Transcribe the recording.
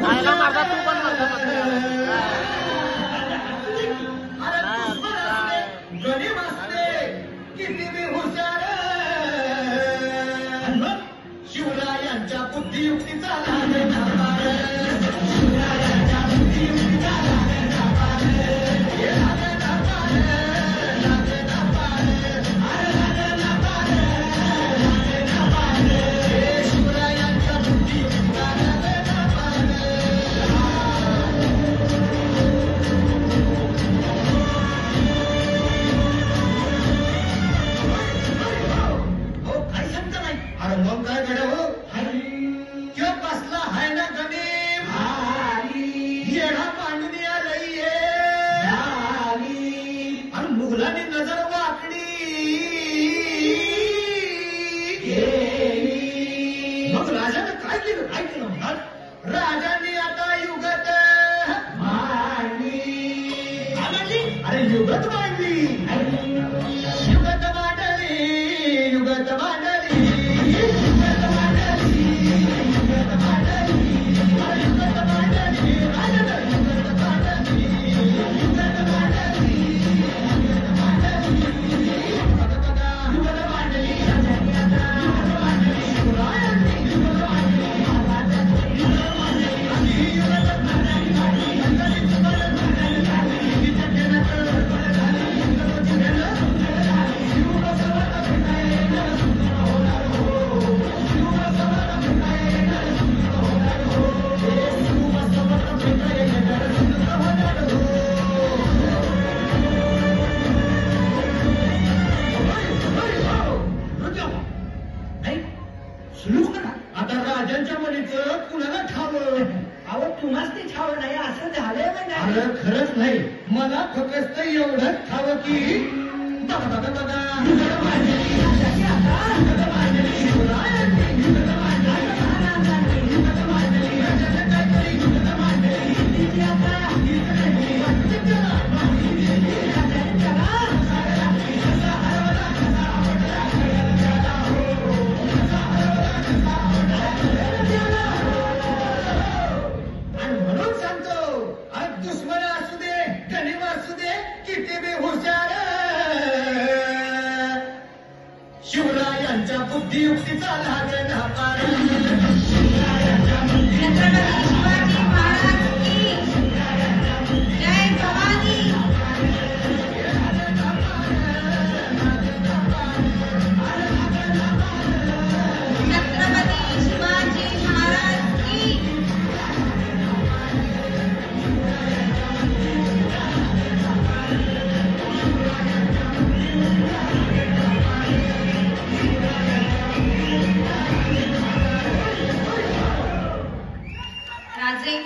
आयला माझा तू पण म्हणतो गरीब असते किती बी हुशार शिवरायांच्या बुद्धियुक्तीचा लागे नापार शिवरायांच्या बुद्धियुक्तीचा लागे नापार लागे नापार लागे नापार लागे नापार लागे नापार शिवरायांच्या बुद्धियुक्तीचा लागे नापार हो काही सांगता नाही अरे मग काय गड्या हो त्यो बसला हाय ना गणिम येडा पांडुनी आलंय आणि मुघलांनी नजर वाकडी मग राजानं काय केलं राजांनी आता युगत मांडली अरे युगत मांडली युगत मांडली युगत मांडली युगत मांडली युगत मांडली युगत मांडली राजानं युगत मांडली युगत मांडली युगत मांडली युगत मांडली राजांनी आता युगत मांडली शिवरायांनी युगत मांडली महाराजांनी युगत मांडली युगत मांडली गणित मांडली आता राजांच्या मनीचं कुणाला ठावं अहो तुम्हाच ते ठावं नाही असं झालंय म्हणजे अरे खरंच नाही मला फक्त एवढंच ठावं की बघा बघा बघा युगत मांडली राजाची आता युगत मांडली शिवरायांनी युगत मांडली महाराजांनी युगत मांडली राजाने काहीतरी युगत मांडली तिची आता युगत मांडली वाटतं त्याला राजाने त्याला कसा हरवला कसा आवडला कळलं त्याला हो कसा हरवला कसा आवडला कळलं त्याला आणि म्हणून सांगतो आज दुश्मन असू दे गरीब असू दे किती बी हुशार शिवरायांच्या बुद्धियुक्तीचा लागे